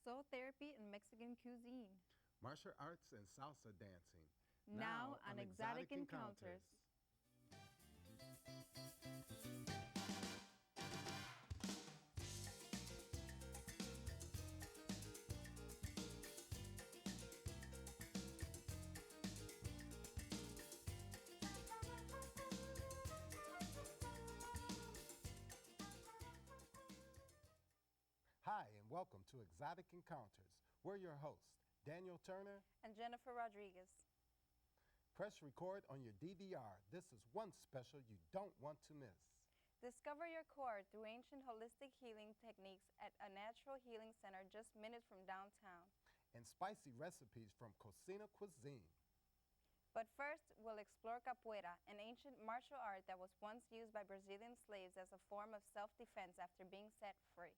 soul therapy and Mexican cuisine. Martial arts and salsa dancing. Now on Exotic Encounters. Hi, and welcome to Exotic Encounters. We're your hosts, Daniel Turner And Jennifer Rodriguez. Press record on your DVR. This is one special you don't want to miss. Discover your core through ancient holistic healing techniques at a natural healing center just minutes from downtown. And spicy recipes from Cocina Cuisine. But first, we'll explore capoeira, an ancient martial art that was once used by Brazilian slaves as a form of self-defense after being set free.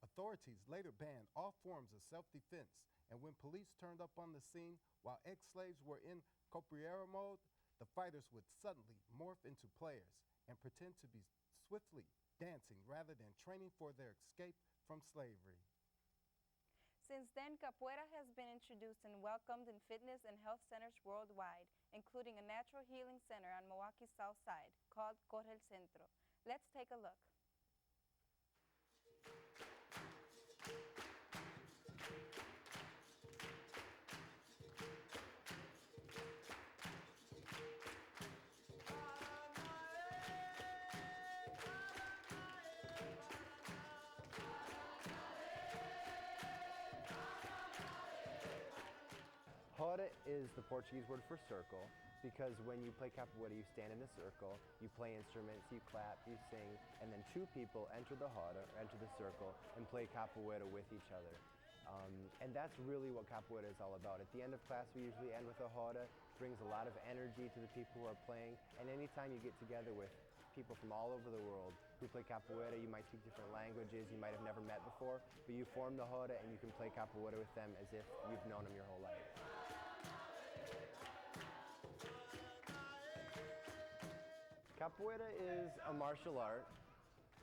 Authorities later banned all forms of self-defense, and when police turned up on the scene while ex-slaves were in capoeira mode, the fighters would suddenly morph into players and pretend to be swiftly dancing rather than training for their escape from slavery. Since then, capoeira has been introduced and welcomed in fitness and health centers worldwide, including a natural healing center on Milwaukee's south side called Corre el Centro. Let's take a look. Roda is the Portuguese word for circle because when you play capoeira, you stand in a circle, you play instruments, you clap, you sing, and then two people enter the roda, or enter the circle, and play capoeira with each other. And that's really what capoeira is all about. At the end of class, we usually end with a roda. It brings a lot of energy to the people who are playing, and anytime you get together with people from all over the world who play capoeira, you might speak different languages, you might have never met before, but you form the roda and you can play capoeira with them as if you've known them your whole life. Capoeira is a martial art,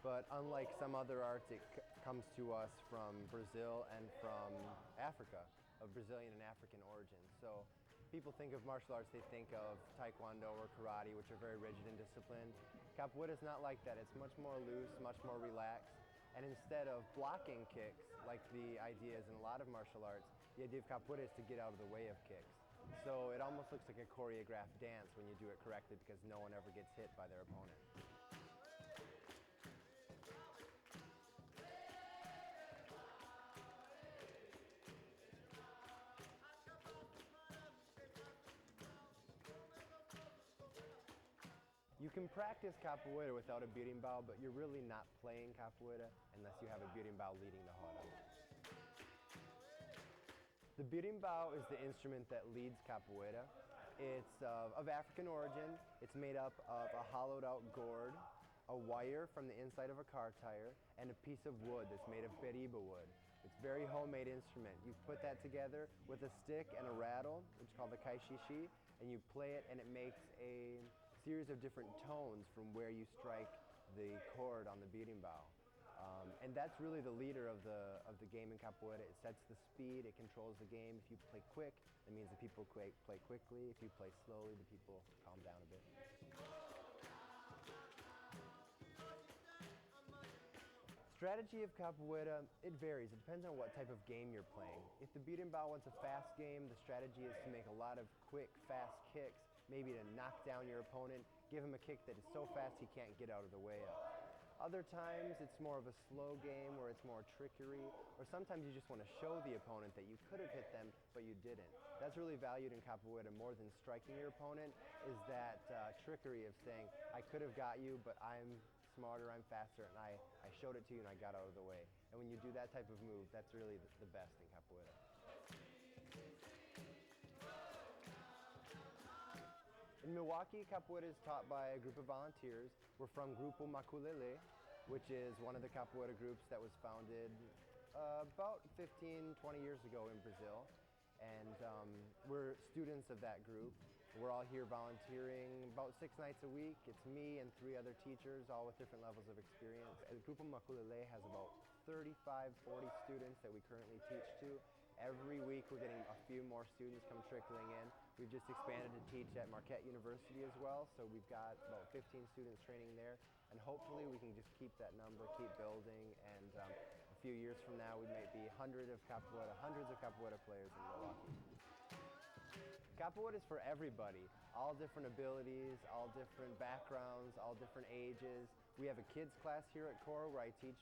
but unlike some other arts, it comes to us from Brazil and from Africa, of Brazilian and African origins. So people think of martial arts, they think of taekwondo or karate, which are very rigid and disciplined. Capoeira is not like that. It's much more loose, much more relaxed. And instead of blocking kicks, like the idea is in a lot of martial arts, the idea of capoeira is to get out of the way of kicks. So it almost looks like a choreographed dance when you do it correctly because no one ever gets hit by their opponent. You can practice capoeira without a berimbau, but you're really not playing capoeira unless you have a berimbau leading the roda. The berimbau is the instrument that leads capoeira. It's of African origin. It's made up of a hollowed out gourd, a wire from the inside of a car tire, and a piece of wood that's made of beriba wood. It's a very homemade instrument. You put that together with a stick and a rattle, which is called the kaishishi, and you play it and it makes a series of different tones from where you strike the chord on the berimbau. And that's really the leader of the game in capoeira. It sets the speed, it controls the game. If you play quick, that means the people play quickly. If you play slowly, the people calm down a bit. Strategy of capoeira, it varies. It depends on what type of game you're playing. If the berimbau wants a fast game, the strategy is to make a lot of quick, fast kicks, maybe to knock down your opponent, give him a kick that is so fast he can't get out of the way of. Other times it's more of a slow game where it's more trickery, or sometimes you just want to show the opponent that you could have hit them, but you didn't. That's really valued in capoeira more than striking your opponent, is that trickery of saying, I could have got you, but I'm smarter, I'm faster, and I showed it to you and I got out of the way. And when you do that type of move, that's really the best in capoeira. In Milwaukee, capoeira is taught by a group of volunteers. We're from Grupo Maculele, which is one of the capoeira groups that was founded about 15, 20 years ago in Brazil. And we're students of that group. We're all here volunteering about 6 nights a week. It's me and 3 other teachers, all with different levels of experience. El Grupo Makulele has about 35, 40 students that we currently teach to. Every week we're getting a few more students come trickling in. We've just expanded to teach at Marquette University as well, so we've got about 15 students training there, and hopefully we can just keep that number, keep building, and a few years from now we might be hundreds of capoeira players in Milwaukee. Capoeira is for everybody, all different abilities, all different backgrounds, all different ages. We have a kids class here at CORE where I teach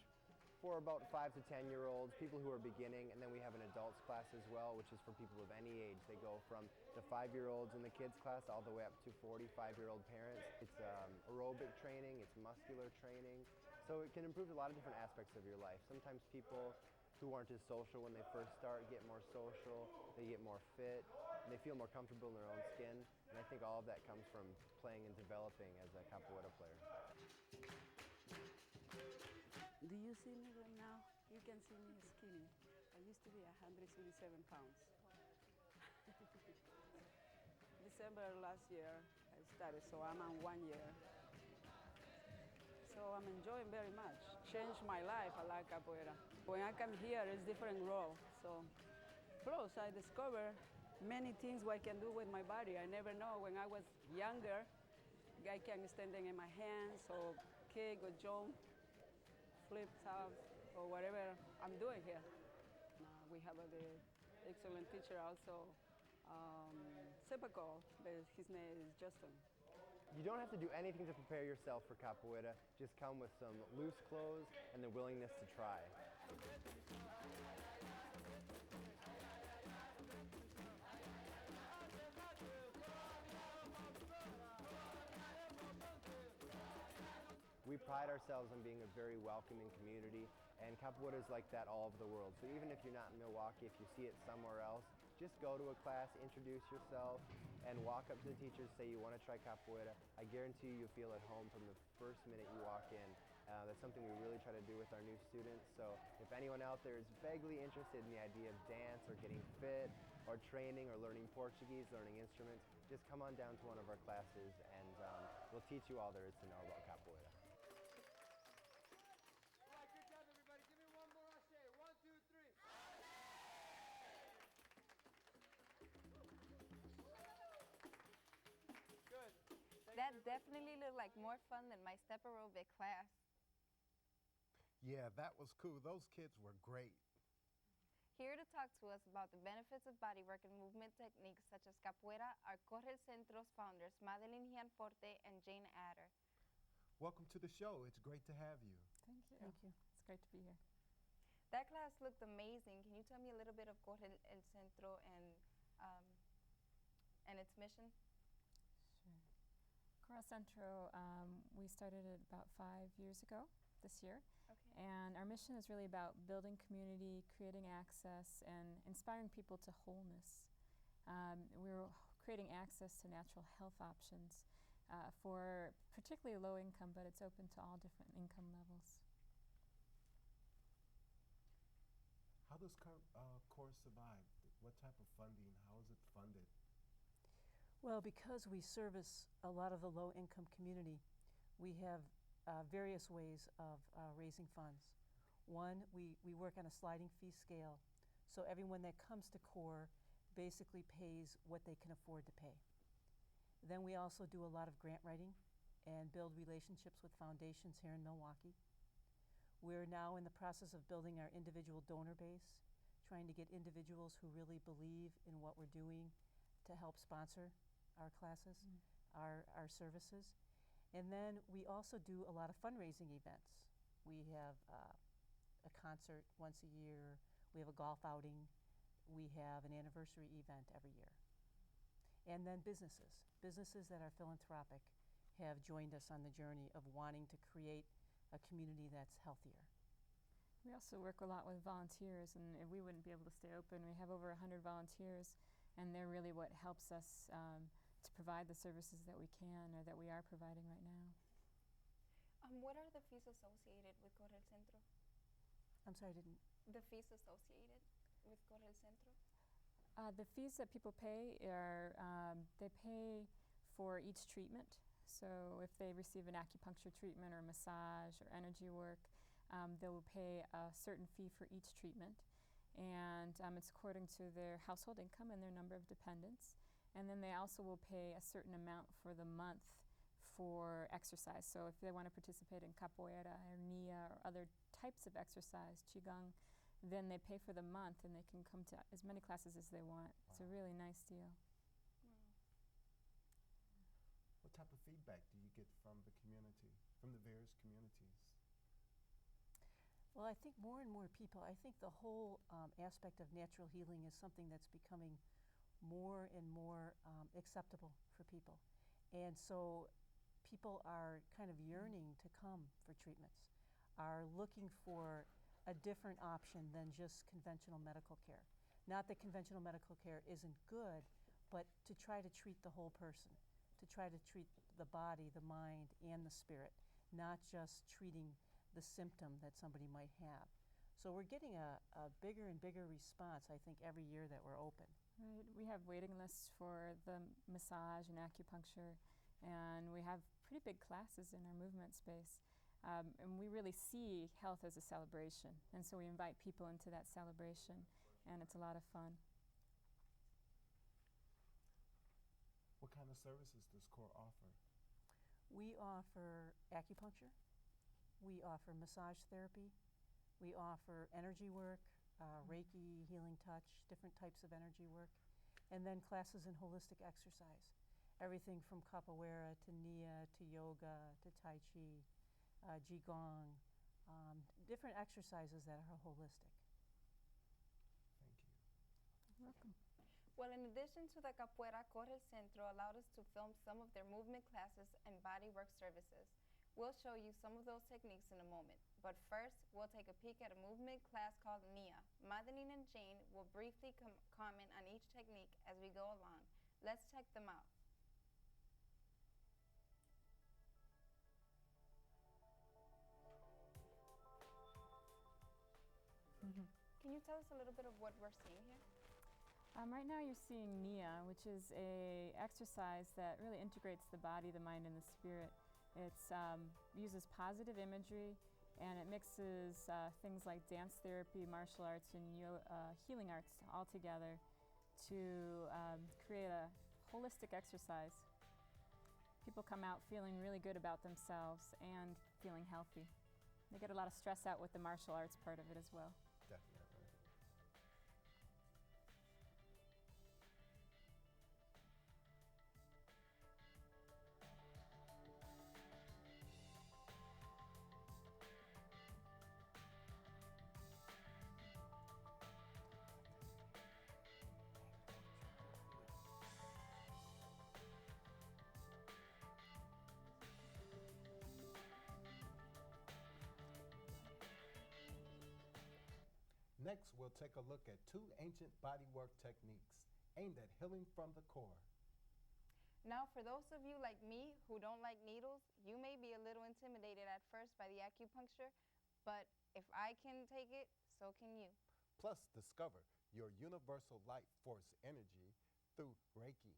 for about 5 to 10-year-olds, people who are beginning, and then we have an adults class as well, which is for people of any age. They go from the 5-year-olds in the kids class all the way up to 45-year-old parents. It's aerobic training, it's muscular training, so it can improve a lot of different aspects of your life. Sometimes people who aren't as social when they first start get more social, they get more fit, and they feel more comfortable in their own skin, and I think all of that comes from playing and developing as a capoeira player. Do you see me right now? You can see me skinny. I used to be 137 pounds. December last year I started, so I'm on 1 year. So I'm enjoying very much. Changed my life. I like capoeira. When I come here, it's different role. So plus I discover many things what I can do with my body. I never know. When I was younger, I can stand in my hands or kick or jump, flip top, or whatever I'm doing here. We have the excellent teacher also, Sepako, but his name is Justin. You don't have to do anything to prepare yourself for capoeira. Just come with some loose clothes and the willingness to try. We pride ourselves on being a very welcoming community, and capoeira is like that all over the world. So even if you're not in Milwaukee, if you see it somewhere else, just go to a class, introduce yourself, and walk up to the teacher and say you want to try capoeira. I guarantee you'll feel at home from the first minute you walk in. That's something we really try to do with our new students. So if anyone out there is vaguely interested in the idea of dance or getting fit or training or learning Portuguese, learning instruments, just come on down to one of our classes and we'll teach you all there is to know about capoeira. That definitely looked like more fun than my step aerobic class. Yeah, that was cool. Those kids were great. Here to talk to us about the benefits of bodywork and movement techniques such as capoeira are Corre el Centro's founders, Madeline Gianforte and Jane Adder. Welcome to the show. It's great to have you. Thank you. Thank you. It's great to be here. That class looked amazing. Can you tell me a little bit of Corre el Centro and its mission? Sure. Corre Centro, we started it about 5 years ago this year. Okay. And our mission is really about building community, creating access, and inspiring people to wholeness. We're creating access to natural health options for particularly low income, but it's open to all different income levels. How does CORE survive? What type of funding? How is it funded? Well, because we service a lot of the low-income community, we have various ways of raising funds. One, we work on a sliding fee scale, so everyone that comes to CORE basically pays what they can afford to pay. Then we also do a lot of grant writing and build relationships with foundations here in Milwaukee. We're now in the process of building our individual donor base, trying to get individuals who really believe in what we're doing to help sponsor our classes, our services. And then we also do a lot of fundraising events. We have a concert once a year, we have a golf outing, we have an anniversary event every year. And then businesses that are philanthropic have joined us on the journey of wanting to create a community that's healthier. We also work a lot with volunteers, and we wouldn't be able to stay open. We have over 100 volunteers, and they're really what helps us to provide the services that we can or that we are providing right now. What are the fees associated with Corre el Centro? I'm sorry, I didn't. The fees associated with Corre el Centro? The fees that people pay are, they pay for each treatment. So if they receive an acupuncture treatment or massage or energy work, they will pay a certain fee for each treatment. And it's according to their household income and their number of dependents. And then they also will pay a certain amount for the month for exercise. So if they want to participate in capoeira or nia or other types of exercise, qigong, then they pay for the month and they can come to as many classes as they want. Wow. It's a really nice deal. What type of feedback do you get from the community, from the various communities? Well, I think more and more people, I think the whole aspect of natural healing is something that's becoming more and more acceptable for people. And so people are kind of yearning to come for treatments, are looking for a different option than just conventional medical care. Not that conventional medical care isn't good, but to try to treat the whole person, to try to treat the body, the mind, and the spirit, not just treating the symptom that somebody might have. So we're getting a bigger and bigger response, I think, every year that we're open. Right. We have waiting lists for the massage and acupuncture, and we have pretty big classes in our movement space. And we really see health as a celebration, and so we invite people into that celebration, and it's a lot of fun. What kind of services does CORE offer? We offer acupuncture, we offer massage therapy, we offer energy work, Reiki, healing touch, different types of energy work, and then classes in holistic exercise. Everything from capoeira to nia to yoga to tai chi, qigong, different exercises that are holistic. Thank you. You're welcome. Well, in addition to the Capoeira, Corre el Centro allowed us to film some of their movement classes and bodywork services. We'll show you some of those techniques in a moment. But first, we'll take a peek at a movement class called Nia. Madeline and Jane will briefly comment on each technique as we go along. Let's check them out. Can you tell us a little bit of what we're seeing here? Right now you're seeing Nia, which is a exercise that really integrates the body, the mind, and the spirit. It uses positive imagery, and it mixes things like dance therapy, martial arts, and healing arts all together to create a holistic exercise. People come out feeling really good about themselves and feeling healthy. They get a lot of stress out with the martial arts part of it as well. Definitely. Next, we'll take a look at two ancient bodywork techniques aimed at healing from the core. Now, for those of you like me who don't like needles, you may be a little intimidated at first by the acupuncture, but if I can take it, so can you. Plus, discover your universal life force energy through Reiki.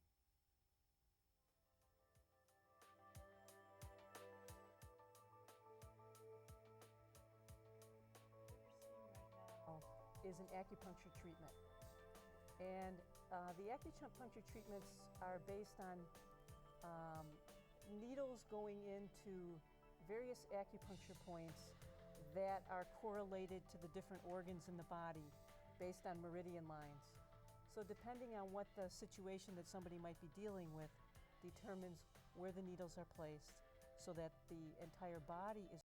Is an acupuncture treatment. And the acupuncture treatments are based on needles going into various acupuncture points that are correlated to the different organs in the body based on meridian lines. So depending on what the situation that somebody might be dealing with determines where the needles are placed so that the entire body is